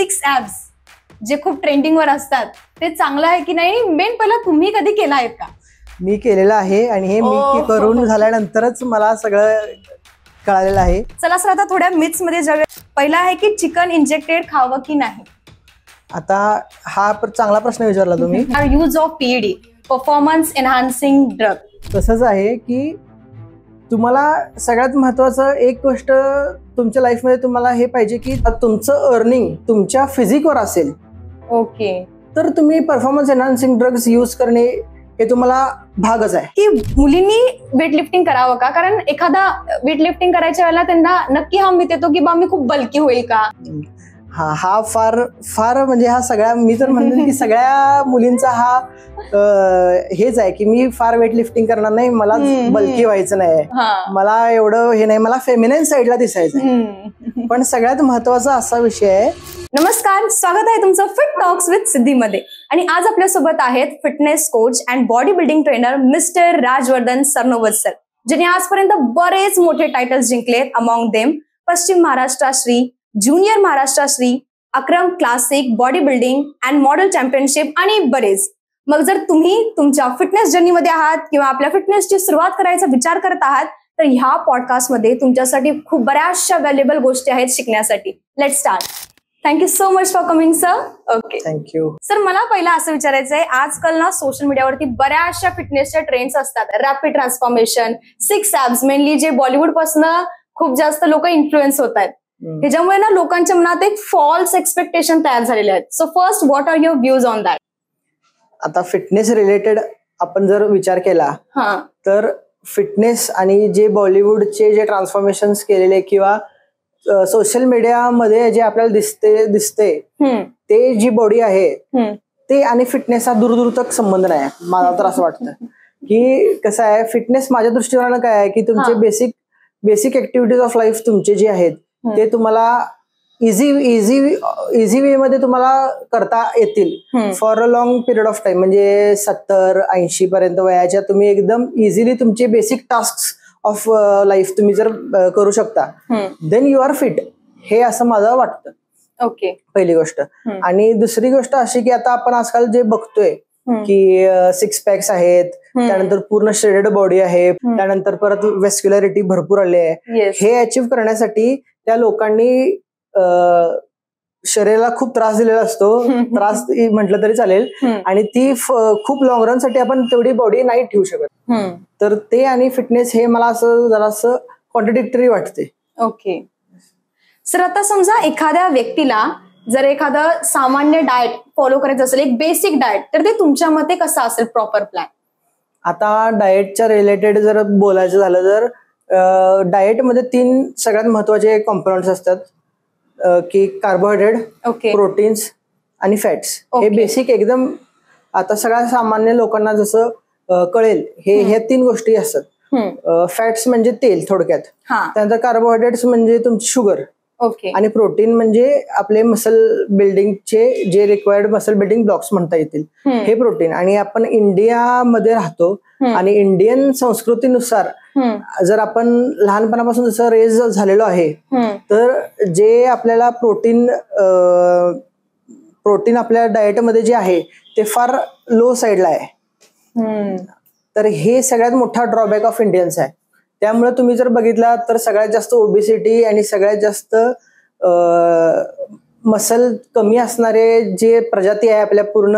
6 abs जे खूप ट्रेंडिंगवर असतात ते चांगलं आहे की नाही, मेन पहिला तुम्ही कधी केला आहेत का? मी केलेलं आहे आणि हे मी करून झाल्यानंतरच मला सगळं कळालेलं आहे. चला सर, आता थोड्या मिथ्स मध्ये जाऊया. पहिला आहे की चिकन इंजेक्टेड खावं की नाही. आता हा चांगला प्रश्न विचारला तुम्ही. Use of PED, performance enhancing drug. तसंच आहे की तुम्हाला सगळ्यात महत्वाचं एक गोष्ट तुमच्या लाईफमध्ये तुम्हाला हे पाहिजे की तुमचं अर्निंग तुमच्या फिजिकवर असेल. ओके. तर तुम्ही परफॉर्मन्स एनहान्सिंग ड्रग्स यूज करणे हे तुम्हाला भागच आहे. की मुलींनी वेट लिफ्टिंग करावं का? कारण एखादा वेट लिफ्टिंग करायच्या वेळेला त्यांना नक्की हा मिथ येतो की बा मी खूप बल्की होईल का. हा फार फार म्हणजे हा सगळ्या, मी तर म्हणेन की सगळ्या मुलींचा हा हेच आहे की मी फार वेट लिफ्टिंग करणार नाही, मला बल्की व्हायचं नाही, मला एवढं हे नाही, मला फेमिनाईन साईडला दिसायचं. पण सगळ्यात महत्वाचा असा विषय आहे. नमस्कार, स्वागत आहे तुमचं फिट टॉक्स विथ सिद्धी मध्ये. आणि आज आपल्यासोबत आहेत fitness coach and body building trainer mister Rajvardhan Sarnobat sir, ज्यांनी आजपर्यंत बरेच मोठे टायटल्स जिंकलेत. अमॉंग देम पश्चिम महाराष्ट्राश्री, junior महाराष्ट्राश्री, Akram classic body building and model championship आणि बरेच. मग जर तुम्ही तुमच्या फिटनेस जर्नीमध्ये आहात किंवा आपल्या फिटनेसची सुरुवात करायचा विचार करत आहात तर ह्या पॉडकास्टमध्ये तुमच्यासाठी खूप बऱ्याचशा व्हॅल्युएबल गोष्टी आहेत शिकण्यासाठी. Let's start. Thank you so much for coming sir. Okay, thank you sir. मला पहिला असं विचारायचं आहे, आजकाल ना सोशल मीडियावरती बऱ्याचशा फिटनेसच्या ट्रेंड्स असतात. रॅपिड ट्रान्सफॉर्मेशन, 6 ऍब्स, मेनली जे बॉलिवूड पासून खूप जास्त लोक इन्फ्लुएन्स होत आहेत. ह्याच्यामुळे ना लोकांच्या मनात एक फॉल्स एक्सपेक्टेशन तयार झालेले आहेत. So first, what are your views on that? आता फिटनेस रिलेटेड आपण जर विचार केला तर फिटनेस आणि जे बॉलिवूडचे जे ट्रान्सफॉर्मेशन केलेले किंवा सोशल मीडियामध्ये जे आपल्याला दिसते ते जी बॉडी आहे ते आणि फिटनेसचा दूर तक संबंध नाही. मला तर असं वाटतं की कसं आहे, फिटनेस माझ्या दृष्टीकोनानं काय आहे की तुमचे बेसिक ऍक्टिव्हिटीज ऑफ लाईफ तुमचे जे आहेत ते तुम्हाला इझी वे मध्ये तुम्हाला करता येतील for a long period of time. म्हणजे 70-80 पर्यंत वयाच्या तुम्ही एकदम इझिली तुमचे बेसिक टास्क ऑफ लाईफ तुम्ही जर करू शकता देन यू आर फिट, हे असं माझं वाटतं. ओके, पहिली गोष्ट. आणि दुसरी गोष्ट अशी की आता आपण आजकाल जे बघतोय की 6 पॅक्स आहेत, त्यानंतर पूर्ण श्रेडेड बॉडी आहे, त्यानंतर परत वेस्क्युलरिटी भरपूर आली आहे. हे अचीव्ह करण्यासाठी त्या लोकांनी शरीराला खूप त्रास दिलेला असतो. त्रास म्हटलं तरी चालेल. आणि ती खूप लॉंग रन साठी आपण तेवढी बॉडी नाही ठेवू शकत. तर ते आणि फिटनेस हे मला असं जरासं कॉन्ट्रडिक्टरी वाटते. Okay sir. आता समजा एखाद्या व्यक्तीला जर एखादं सामान्य डाएट फॉलो करायचं असेल, एक बेसिक डाएट, तर ते तुमच्या मते कसं असेल प्रॉपर प्लॅन? आता डाएटच्या रिलेटेड जर बोलायचं झालं तर डाएटमध्ये 3 सगळ्यात महत्वाचे कॉम्पोनंट्स असतात की कार्बोहायड्रेट, प्रोटीन्स आणि फॅट्स. हे बेसिक एकदम आता सगळ्या सामान्य लोकांना जसं कळेल हे 3 गोष्टी असतात. फॅट्स म्हणजे तेल थोडक्यात, त्यानंतर कार्बोहायड्रेट्स म्हणजे तुमची शुगर, आणि प्रोटीन म्हणजे आपले मसल बिल्डिंगचे जे रिक्वायर्ड मसल बिल्डिंग ब्लॉक्स म्हणता येतील हे प्रोटीन. आणि आपण इंडियामध्ये राहतो आणि इंडियन संस्कृतीनुसार जर आपण लहानपणापासून जसं रेज झालेलो आहे तर जे आपल्याला प्रोटीन आपल्या डाएटमध्ये जे आहे ते फार लो साईडला आहे. तर हे सगळ्यात मोठा ड्रॉबॅक ऑफ इंडियन्स आहे. त्यामुळे तुम्ही जर बघितला तर सगळ्यात जास्त ओबेसिटी आणि सगळ्यात जास्त मसल कमी असणारे जे प्रजाती आहे आपल्या पूर्ण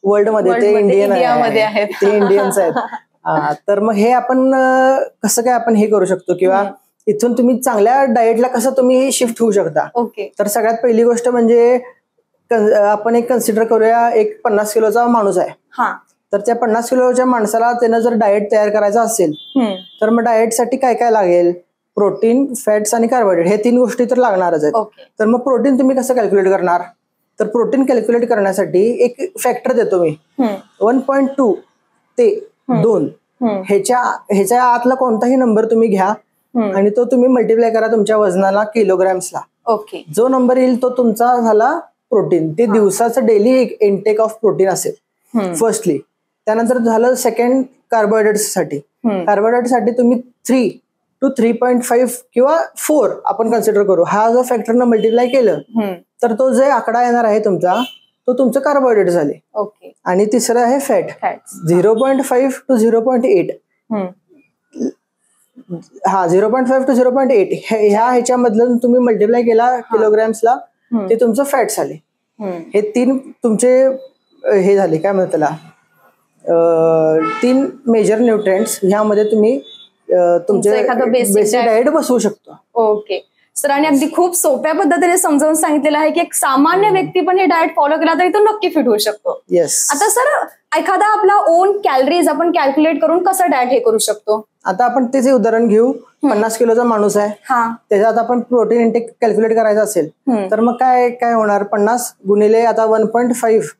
वर्ल्ड मध्ये ते इंडियन आहे, ते इंडियन्स आहेत. तर मग हे आपण कसं काय आपण हे करू शकतो किंवा इथून तुम्ही चांगल्या डाएटला कसं तुम्ही शिफ्ट होऊ शकता? तर सगळ्यात पहिली गोष्ट म्हणजे आपण एक कन्सिडर करूया, एक 50 किलोचा माणूस आहे. तर त्या 50 किलोच्या माणसाला त्यानं जर डाएट तयार करायचा असेल तर मग डाएटसाठी काय काय लागेल? प्रोटीन, फॅट्स आणि कार्बोहायड्रेट हे 3 गोष्टी तर लागणारच आहेत. तर मग प्रोटीन तुम्ही कसं कॅल्क्युलेट करणार? तर प्रोटीन कॅल्क्युलेट करण्यासाठी एक फॅक्टर देतो मी, 1.2 ते 2. ह्याच्या आतला कोणताही नंबर तुम्ही घ्या आणि तो तुम्ही मल्टिप्लाय करा तुमच्या वजनाला किलोग्रॅम्सला. जो नंबर येईल तो तुमचा झाला प्रोटीन. ते दिवसाचं डेली इनटेक ऑफ प्रोटीन असेल फर्स्टली. त्यानंतर झालं सेकंड कार्बोहायड्रेट्स साठी. कार्बोहायड्रेट साठी तुम्ही 3 टू 3.5 किंवा 4 आपण कन्सिडर करू. हा जो फॅक्टरनं मल्टिप्लाय केलं तर तो जे आकडा येणार आहे तुमचा तो तुमचं कार्बोहायड्रेट झाले. ओके. आणि तिसरं आहे फॅट. 0.5 to 0.8. हा 0.5 to 0.8 ह्याच्यामधलं तुम्ही मल्टिप्लाय केला किलोग्रॅम्सला ते तुमचं फॅट झाले. हे 3 तुमचे हे झाले काय म्हणतात त्याला 3 मेजर न्यूट्रिएंट्स ह्यामध्ये तुम्ही तुमचे बेसिक डाएट बसवू शकतो. Okay sir. आणि अगदी खूप सोप्या पद्धतीने समजावून सांगितलेलं आहे की एक सामान्य व्यक्ती पण हे डाएट फॉलो केला तरी तो नक्की फिट होऊ शकतो. येस. आता सर एखादा आपला ओन कॅलरीज आपण कॅल्क्युलेट करून कसं डाएट हे करू शकतो? आता आपण त्याचे उदाहरण घेऊ. 50 किलोचा माणूस आहे, त्याच्यात आपण प्रोटीन इंटेक कॅल्क्युलेट करायचं असेल तर मग काय होणार 50 गुणिले आता 1.5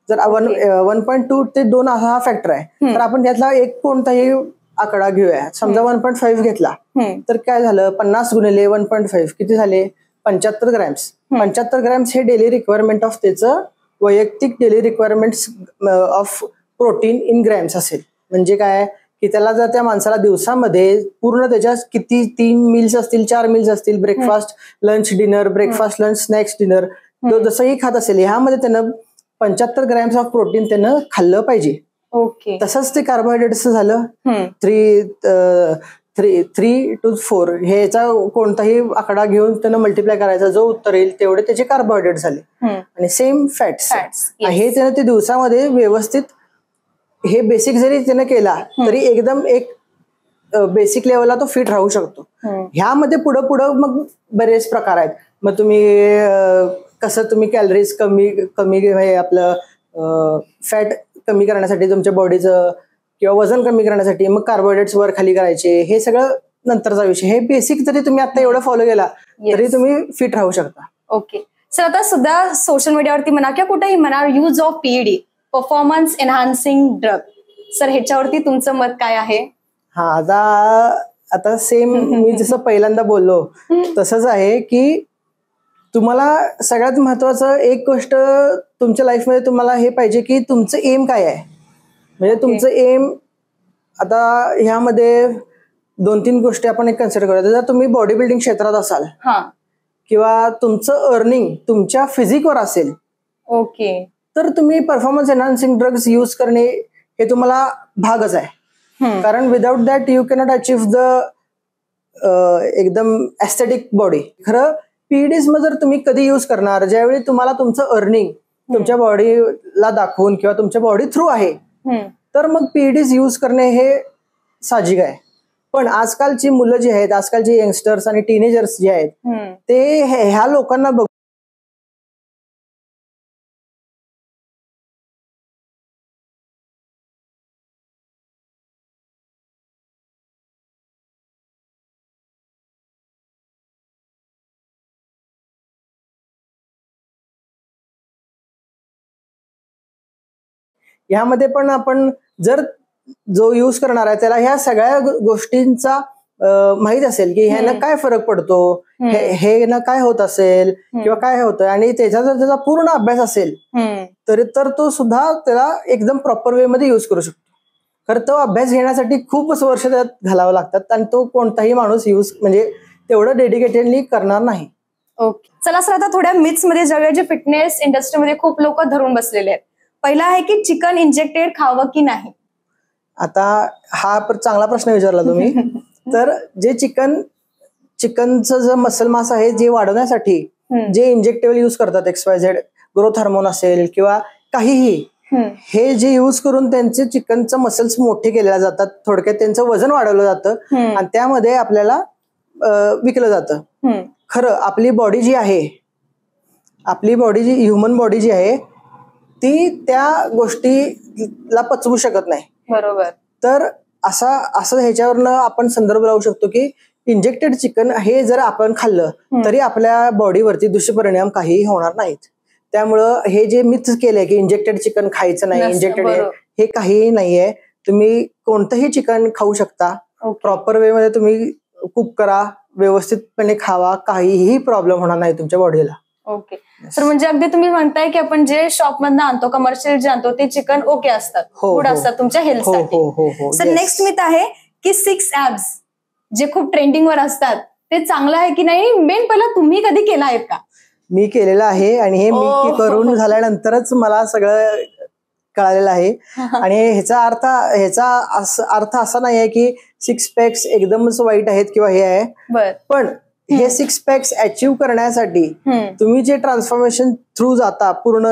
जर 1.2 ते 2 हा फॅक्टर आहे तर आपण त्यातला एक कोणताही आकडा घेऊया. समजा 1.5 घेतला तर काय झालं 50 गुणिले 1.5 किती झाले 75 ग्रॅम्स. 75 ग्रॅम्स हे डेली रिक्वायरमेंट ऑफ त्याचं वैयक्तिक daily requirement of protein in grams असेल. म्हणजे काय की त्याला जर त्या माणसाला दिवसामध्ये पूर्ण त्याच्या किती 3 मील्स असतील 4 मील्स असतील breakfast lunch dinner breakfast lunch snacks dinner तो जसंही खात असेल ह्यामध्ये त्यानं 75 ग्रॅम्स ऑफ प्रोटीन त्यानं खाल्लं पाहिजे. ओके. तसंच ते कार्बोहायड्रेट्स झालं 3 to 4 ह्याचा कोणताही आकडा घेऊन त्यानं मल्टिप्लाय करायचा जो उत्तर येईल तेवढे त्याचे कार्बोहायड्रेट झाले. आणि सेम फॅट्स हे त्यानं ते दिवसामध्ये व्यवस्थित हे बेसिक जरी त्यानं केला तरी एकदम एक बेसिक लेवलला तो फिट राहू शकतो. ह्यामध्ये पुढं मग बरेच प्रकार आहेत. मग तुम्ही कसं तुम्ही कॅलरीज कमी आपलं फॅट कमी करण्यासाठी तुमच्या बॉडीचं किंवा वजन कमी करण्यासाठी मग कार्बोहायड्रेट्स वर खाली करायचे हे सगळं नंतरचा विषय. हे बेसिक जरी तुम्ही आता एवढं फॉलो केला तरी तुम्ही फिट राहू शकता. Okay sir. आता सुद्धा सोशल मीडियावरती म्हणा किंवा कुठेही म्हणा use of PED performance enhancing drug sir ह्याच्यावरती तुमचं मत काय आहे? हा आता सेम मी जसं पहिल्यांदा बोललो तसंच आहे की तुम्हाला सगळ्यात महत्वाचं एक गोष्ट तुमच्या लाईफमध्ये तुम्हाला हे पाहिजे की तुमचं एम काय आहे. म्हणजे तुमचं एम आता ह्यामध्ये 2-3 गोष्टी आपण एक कन्सिडर करूया. जर तुम्ही बॉडी बिल्डिंग क्षेत्रात असाल किंवा तुमचं अर्निंग तुमच्या फिजिकवर असेल ओके तर तुम्ही परफॉर्मन्स एनहान्सिंग ड्रग्स यूज करणे हे तुम्हाला भागच आहे. कारण without that you cannot achieve the एकदम एस्थेटिक बॉडी. खरं पीईडीज मध्ये जर तुम्ही कधी यूज करणार ज्यावेळी तुम्हाला तुमचं अर्निंग तुमच्या बॉडीला दाखवून किंवा तुमच्या बॉडी थ्रू आहे तर मग पीईडीज यूज करणे हे साहजिक आहे. पण आजकालची मुलं जी आहेत आजकालचे यंगस्टर्स आणि टीनेजर्स जे आहेत ते ह्या लोकांना बघ ह्यामध्ये पण आपण जर जो यूज करणार आहे त्याला ह्या सगळ्या गोष्टींचा माहित असेल की ह्यानं काय फरक पडतो हे ना काय होत असेल किंवा काय होतं आणि त्याचा जर त्याचा पूर्ण अभ्यास असेल तर तो सुद्धा त्याला एकदम प्रॉपर वे मध्ये यूज करू शकतो. खरं तो अभ्यास घेण्यासाठी खूपच वर्ष त्यात घालावं लागतात आणि तो कोणताही माणूस यूज म्हणजे तेवढं डेडिकेटेडली करणार नाही. ओके चला सर आता थोड्या मिथ्स मध्ये जाऊया जे फिटनेस इंडस्ट्रीमध्ये खूप लोक धरून बसलेले आहेत. पहिला आहे की चिकन इंजेक्टेड खावं की नाही. आता हा चांगला प्रश्न विचारला तुम्ही. तर जे चिकनचं जे मसल मास आहे जे वाढवण्यासाठी जे इंजेक्टेबल यूज करतात XYZ ग्रोथ हार्मोन असेल किंवा काहीही हे जे यूज करून त्यांचे चिकनचं मसल्स मोठे केले जातात. थोडक्यात त्यांचं वजन वाढवलं जातं आणि त्यामध्ये आपल्याला विकलं जातं. खरं आपली बॉडी जी आहे ह्युमन बॉडी जी आहे ती त्या गोष्टीला पचवू शकत नाही. बरोबर. तर असं ह्याच्यावरनं आपण संदर्भ लावू शकतो की इंजेक्टेड चिकन हे जर आपण खाल्लं तरी आपल्या बॉडीवरती दुष्परिणाम काही होणार नाहीत. त्यामुळं हे जे मिथ केलंय की इंजेक्टेड चिकन खायचं नाही इंजेक्टेड हे काही नाहीये. तुम्ही कोणतंही चिकन खाऊ शकता. प्रॉपर वे मध्ये तुम्ही कुक करा व्यवस्थितपणे खावा काहीही प्रॉब्लेम होणार नाही तुमच्या बॉडीला. Okay sir. म्हणजे अगदी तुम्ही म्हणताय की आपण जे शॉप मधनं आणतो कमर्शियल जे आणतो ते चिकन ओके असतात गुड असतात तुमच्या हेल्थसाठी. सर नेक्स्ट मिथ आहे की 6 ऍब्स जे खूप ट्रेंडिंगवर असतात ते चांगलं आहे की नाही, मेन पहिला तुम्ही कधी केला आहे का? मी केलेलं आहे आणि हे मी करून झाल्यानंतरच मला सगळं कळालेलं आहे. आणि ह्याचा अर्थ असा नाही आहे की 6 पॅक्स एकदमच वाईट आहेत किंवा हे आहे, पण हे 6 पॅक्स अचीव्ह करण्यासाठी तुम्ही जे ट्रान्सफॉर्मेशन थ्रू जाता, पूर्ण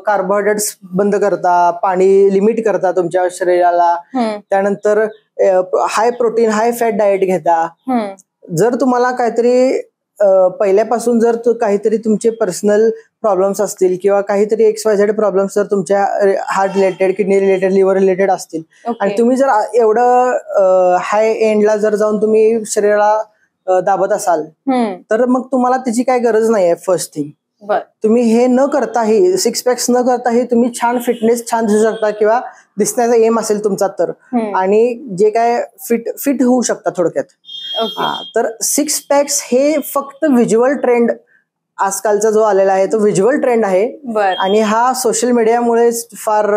कार्बोहायड्रेट्स बंद करता, पाणी लिमिट करता तुमच्या शरीराला, त्यानंतर high protein high fat diet घेता. जर तुम्हाला काहीतरी पहिल्यापासून जर काहीतरी तुमचे पर्सनल प्रॉब्लेम्स असतील किंवा काहीतरी XYZ प्रॉब्लेम्स जर तुमच्या heart related, kidney related, liver related असतील आणि तुम्ही जर एवढं हाय एंडला जर जाऊन तुम्ही शरीराला दाबत असाल तर मग तुम्हाला त्याची काय गरज नाही आहे. फर्स्ट थिंग, तुम्ही हे न करताही 6 पॅक्स न करताही तुम्ही छान फिटनेस छान दिसू शकता किंवा दिसण्याचा एम असेल तुमचा तर, आणि जे काय फिट होऊ शकता थोडक्यात. तर 6 पॅक्स हे फक्त व्हिज्युअल ट्रेंड आजकालचा जो आलेला आहे तो व्हिज्युअल ट्रेंड आहे आणि हा सोशल मीडियामुळेच फार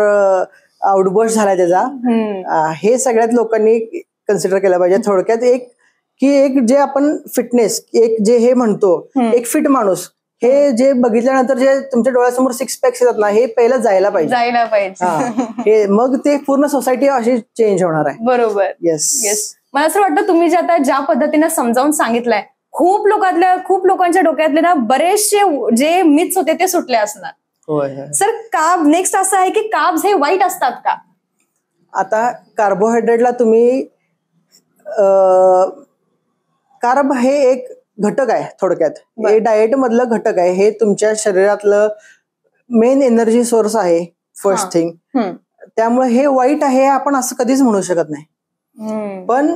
आउटबर्स्ट झालाय त्याचा. हे सगळ्यात लोकांनी कन्सिडर केलं पाहिजे. थोडक्यात एक जे आपण फिटनेस, एक जे हे म्हणतो एक फिट माणूस, हे जे बघितल्यानंतर जे तुमच्या डोळ्यासमोर 6 पॅक्स येतात ना, हे पहिलं जायला पाहिजे. हे मग ते पूर्ण सोसायटी अशी चेंज होणार आहे. बरोबर. येस. मला असं वाटतं तुम्ही जे आता ज्या पद्धतीने समजावून सांगितलंय, खूप लोकांच्या डोक्यातले ना बरेचसे जे मिथ्स होते ते सुटले असणार. सर, कार्ब नेक्स्ट असं आहे की कार्ब्स हे वाईट असतात का? आता कार्बोहायड्रेटला तुम्ही कार्ब हे एक घटक आहे थोडक्यात, हे डाएट मधलं घटक आहे, हे तुमच्या शरीरातलं मेन एनर्जी सोर्स आहे फर्स्ट थिंग. त्यामुळे हे वाईट आहे आपण असं कधीच म्हणू शकत नाही. पण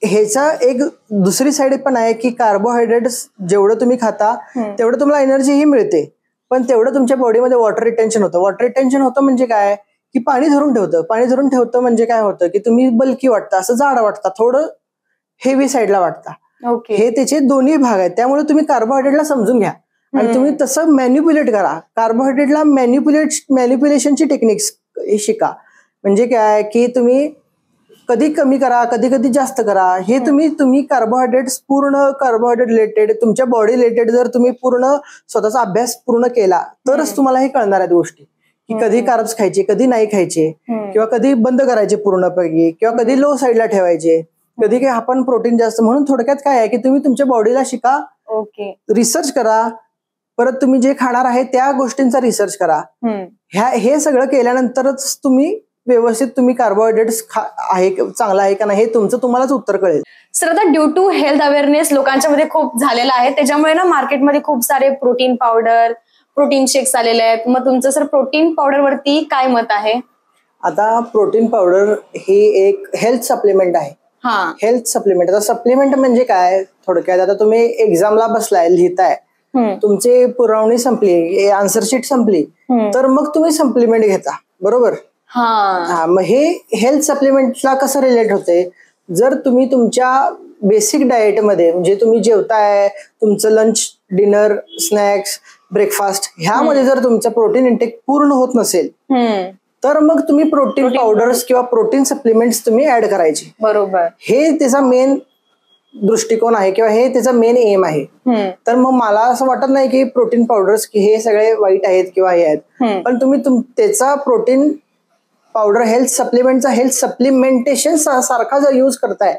ह्याचा एक दुसरी साईड पण आहे की कार्बोहायड्रेट्स जेवढं तुम्ही खाता तेवढं तुम्हाला एनर्जीही मिळते, पण तेवढं तुमच्या बॉडीमध्ये वॉटर रिटेन्शन होतं. वॉटर रिटेन्शन होतं म्हणजे काय की पाणी धरून ठेवतं. पाणी धरून ठेवतं म्हणजे काय होतं की तुम्ही बल्की वाटता, असं जाड वाटता, थोडं हेवी साईडला वाटता. हे त्याचे दोन्ही भाग आहेत. त्यामुळे तुम्ही कार्बोहायड्रेटला समजून घ्या आणि तुम्ही तसं मॅन्युप्युलेट करा. कार्बोहायड्रेटला मॅन्युप्युलेशनची टेक्निक्स शिका. म्हणजे काय की तुम्ही कधी कमी करा, कधी कधी जास्त करा, हे तुम्ही पूर्ण कार्बोहायड्रेट रिलेटेड तुमच्या बॉडी रिलेटेड जर तुम्ही पूर्ण स्वतःचा अभ्यास पूर्ण केला तरच तुम्हाला हे कळणार आहेत गोष्टी की कधी कार्ब्स खायचे, कधी नाही खायचे, किंवा कधी बंद करायचे पूर्णपणे, किंवा कधी लो साईडला ठेवायचे, कधी काही आपण प्रोटीन जास्त. म्हणून थोडक्यात काय आहे की तुम्ही तुमच्या बॉडीला शिका, रिसर्च करा, परत तुम्ही जे खाणार आहे त्या गोष्टींचा रिसर्च करा. हे सगळं केल्यानंतरच तुम्ही व्यवस्थित तुम्ही कार्बोहायड्रेट्स आहे चांगला आहे का नाही हे तुम्हालाच उत्तर कळेल. सर, आता ड्यू टू हेल्थ अवेअरनेस लोकांच्या मध्ये खूप झालेला आहे, त्याच्यामुळे ना मार्केटमध्ये खूप सारे प्रोटीन पावडर, प्रोटीन शेक्स आलेले आहेत. मग तुमचं सर प्रोटीन पावडर वरती काय मत आहे? आता प्रोटीन पावडर ही एक हेल्थ सप्लिमेंट आहे. Health supplement. आता सप्लिमेंट म्हणजे काय थोडक्यात, आता तुम्ही एक्झामला बसलाय, लिहिताय, तुमची पुरवणी संपली, आन्सर शीट संपली, तर मग तुम्ही सप्लिमेंट घेता, बरोबर? मग हे हेल्थ सप्लिमेंटला कसं रिलेट होते, जर तुम्ही तुमच्या बेसिक डाएट मध्ये म्हणजे तुम्ही जेवताय, तुमचं लंच, डिनर, स्नॅक्स, ब्रेकफास्ट ह्यामध्ये जर तुमचं प्रोटीन इंटेक पूर्ण होत नसेल तर मग तुम्ही प्रोटीन पावडर्स किंवा प्रोटीन सप्लिमेंट्स तुम्ही ऍड करायचे. बरोबर. हे त्याचा मेन दृष्टिकोन आहे किंवा हे त्याचा मेन एम आहे. तर मग मला असं वाटत नाही की प्रोटीन पावडर्स की हे सगळे वाईट आहेत किंवा हे आहेत, पण तुम्ही त्याचा protein powder health सप्लिमेंटचा health supplementation सारखा जर यूज करताय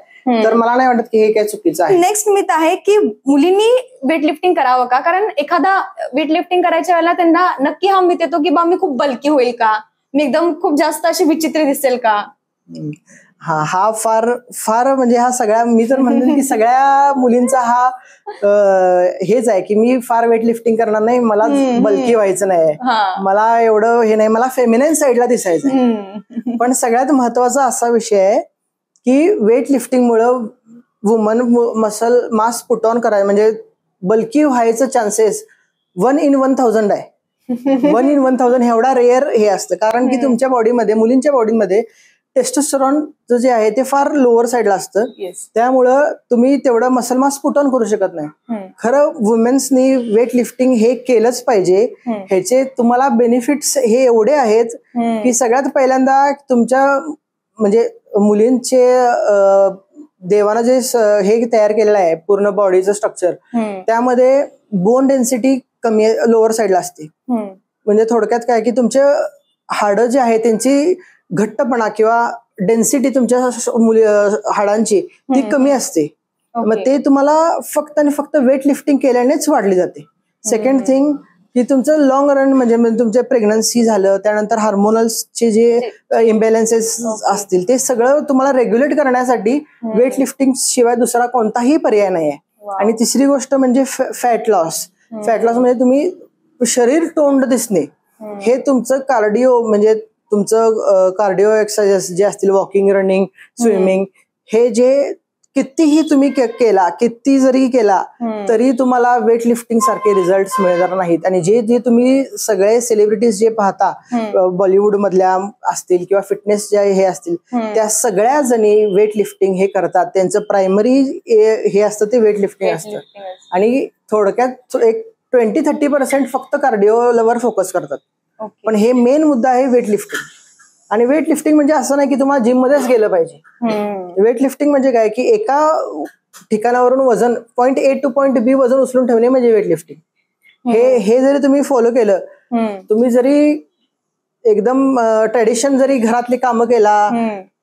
तर मला नाही वाटत की हे काय चुकीचं आहे. नेक्स्ट मिथ आहे की मुलींनी वेट लिफ्टिंग करावं का? कारण एखादा वेट लिफ्टिंग करायच्या वेळेला त्यांना नक्की हा मिथ येतो की बा मी खूप बल्की होईल का, मी एकदम खूप जास्त अशी विचित्र दिसेल का. हा फार म्हणजे हा सगळ्या, मी तर म्हणेन की सगळ्या मुलींचा हा हेच आहे की मी फार वेट लिफ्टिंग करणार नाही, मला बल्की व्हायचं नाही, मला एवढं हे नाही, मला फेमिनाईन साईडला दिसायचं. पण सगळ्यात महत्वाचा असा विषय आहे की वेट लिफ्टिंग मुळे woman muscle mass put on करायचं म्हणजे बल्की व्हायचं चान्सेस 1 in 1000 आहे. 1 in 1000 एवढा रेअर हे असतं, कारण की तुमच्या बॉडीमध्ये, मुलींच्या बॉडीमध्ये टेस्टोस्टेरॉन जे आहे ते फार लोअर साईडला असतं. त्यामुळं तुम्ही तेवढं मसल मास पुट ऑन करू शकत नाही. खरं वुमेन्सनी वेट लिफ्टिंग हे केलंच पाहिजे. ह्याचे तुम्हाला बेनिफिट्स हे एवढे आहेत की सगळ्यात पहिल्यांदा तुमच्या म्हणजे मुलींचे देवानं जे हे तयार केलेलं आहे पूर्ण बॉडीचं स्ट्रक्चर, त्यामध्ये बोन डेन्सिटी कमी लोअर साईडला असते. म्हणजे थोडक्यात काय की तुमचे हाडं जे आहे त्यांची घट्टपणा किंवा डेन्सिटी तुमच्या हाडांची ती कमी असते. मग ते तुम्हाला फक्त आणि फक्त वेट लिफ्टिंग केल्यानेच वाढली जाते. सेकंड थिंग की तुमचं लॉंग रन म्हणजे तुमचे प्रेग्नन्सी झालं, त्यानंतर हार्मोनल्सचे जे इम्बॅलन्सेस असतील ते सगळं तुम्हाला रेग्युलेट करण्यासाठी वेट लिफ्टिंग शिवाय दुसरा कोणताही पर्याय नाही आहे. आणि तिसरी गोष्ट म्हणजे फॅट लॉस. फॅट लॉस म्हणजे तुम्ही शरीर तोंड दिसणे, हे तुमचं कार्डिओ म्हणजे तुमचं कार्डिओ एक्सरसाइज जे असतील, वॉकिंग, रनिंग, स्विमिंग, हे जे कितीही तुम्ही केला, किती जरी केला तरी तुम्हाला वेट लिफ्टिंग सारखे रिझल्ट मिळणार नाहीत. आणि जे तुम्ही सगळे सेलिब्रिटीज जे पाहता बॉलिवूड मधल्या असतील किंवा फिटनेस जे हे असतील, त्या सगळ्या जणी वेट लिफ्टिंग हे करतात. त्यांचं प्रायमरी हे असतं ते वेट लिफ्टिंग असतं. आणि थोडक्यात एक 20-30% फक्त कार्डिओवर फोकस करतात. पण हे मेन मुद्दा आहे वेट लिफ्टिंग. आणि वेट लिफ्टिंग म्हणजे असं नाही की तुम्हाला जिम मध्येच गेलं पाहिजे. वेट लिफ्टिंग म्हणजे काय की एका ठिकाणावरून वजन point A two point B वजन उचलून ठेवणे म्हणजे वेट लिफ्टिंग. हे जरी तुम्ही फॉलो केलं, तुम्ही जरी एकदम ट्रेडिशन जरी घरातली कामं केला,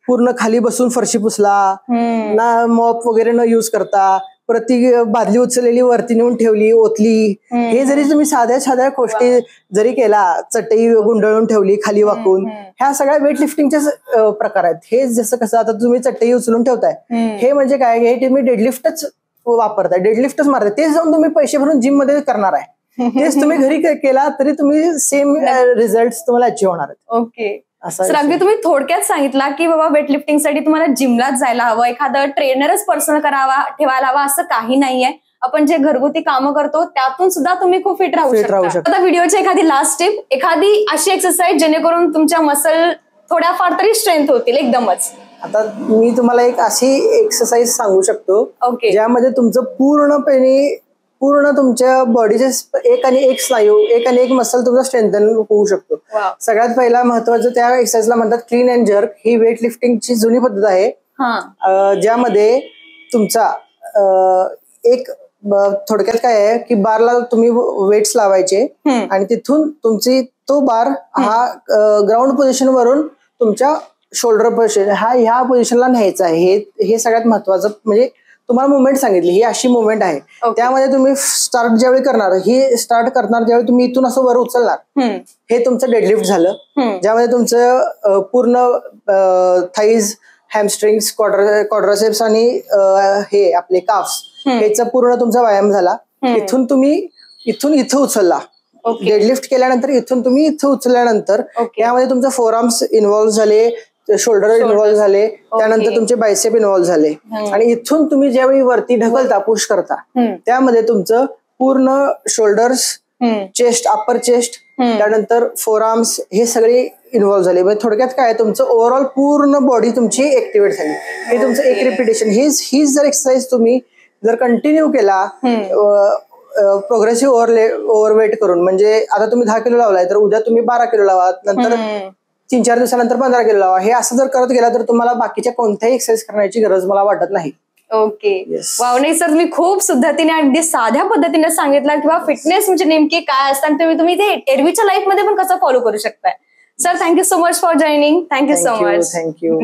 पूर्ण खाली बसून फरशी पुसला, ना मॉप वगैरे न यूज करता, परत ती बादली उचललेली वरती नेऊन ठेवली, ओतली, हे जरी तुम्ही साध्या गोष्टी जरी केला, चटई गुंडाळून ठेवली खाली वाकून, ह्या सगळ्या वेट लिफ्टिंगचे प्रकार आहेत. हे जसं कसं आता तुम्ही चटई उचलून ठेवताय, हे म्हणजे काय, हे तुम्ही डेडलिफ्टच वापरताय, डेडलिफ्टच मारताय. तेच जाऊन तुम्ही पैसे भरून जिम मध्ये करणार आहे. तेच तुम्ही घरी केला तरी तुम्ही सेम रिझल्ट तुम्हाला अचीव्ह होणार आहेत. ओके सर, अगदी तुम्ही थोडक्यात सांगितला की बाबा वेट लिफ्टिंग साठी तुम्हाला जिमलाच जायला हवं, एखादं ट्रेनरच पर्सनल ठेवायला हवा असं काही नाहीये. आपण जे घरगुती कामं करतो त्यातून सुद्धा तुम्ही खूप फिट राहू शकता. आता व्हिडिओची एखादी लास्ट टिप, एखादी अशी एक्सरसाइज जेणेकरून तुमच्या मसल थोड्याफार तरी स्ट्रेंथ होतील एकदमच. आता मी तुम्हाला एक अशी एक्सरसाइज सांगू शकतो ज्यामध्ये तुमचं पूर्ण तुमच्या बॉडीचे एक आणि एक स्नायू, एक आणि एक मसल तुमचा स्ट्रेंथन होऊ शकतो. सगळ्यात पहिला महत्वाचं त्या एक्सरसाइजला म्हणतात क्लीन अँड जर्क. ही वेट लिफ्टिंगची जुनी पद्धत आहे, ज्यामध्ये तुमचा एक थोडक्यात काय आहे की बारला तुम्ही वेट्स लावायचे आणि तिथून तुमची तो बार हा ग्राउंड पोझिशन वरून तुमच्या शोल्डर पोझिशन ह्या पोझिशनला न्यायचा आहे. हे सगळ्यात महत्वाचं. म्हणजे तुम्हाला मुवमेंट सांगितली, ही अशी मुवमेंट आहे. त्यामध्ये तुम्ही ज्यावेळी स्टार्ट करणार ज्यावेळी तुम्ही इथून असं वर उचलणार, हे तुमचं डेडलिफ्ट झालं, ज्यामध्ये तुमचं पूर्ण थाईज, हॅमस्ट्रिंग्स, क्वाड्रासेप्स आणि हे आपले काफ्स, ह्याचा पूर्ण तुमचा व्यायाम झाला. इथून इथं उचलला, डेडलिफ्ट केल्यानंतर इथून तुम्ही इथं उचलल्यानंतर यामध्ये तुमचे फोरआर्म्स इन्व्हॉल्व्ह झाले, शोल्डर इन्व्हॉल्व्ह झाले, त्यानंतर तुमचे बायसेप इन्व्हॉल्व्ह झाले. आणि इथून तुम्ही ज्यावेळी वरती ढकलता, पुश करता, त्यामध्ये तुमचं पूर्ण शोल्डर्स, चेस्ट, अप्पर चेस्ट, त्यानंतर फोरआर्म्स हे सगळे इन्व्हॉल्व्ह झाले. म्हणजे थोडक्यात काय, तुमचं ओव्हरऑल पूर्ण बॉडी तुमची ऍक्टिव्हेट झाली. हे तुमचं एक रिपिटेशन. हीच जर एक्सरसाइज तुम्ही जर कंटिन्यू केला प्रोग्रेसिव्ह ओव्हरवेट करून, म्हणजे आता तुम्ही 10 किलो लावलाय तर उद्या तुम्ही 12 किलो लावा, नंतर 3-4 दिवसानंतर 15 किलो लावा. हे असं जर करत गेला तर तुम्हाला बाकीच्या कोणत्याही एक्सरसाइज करण्याची गरज मला वाटत नाही. Okay, wow. नाही सर, तुम्ही खूप पद्धतीने अगदी साध्या पद्धतीने सांगितलं किंवा फिटनेस म्हणजे नेमकी काय असतं आणि तुम्ही ते एरवीच्या लाईफ मध्ये पण कसं फॉलो करू शकताय. Sir, thank you so much for joining. Thank you so much. Thank you.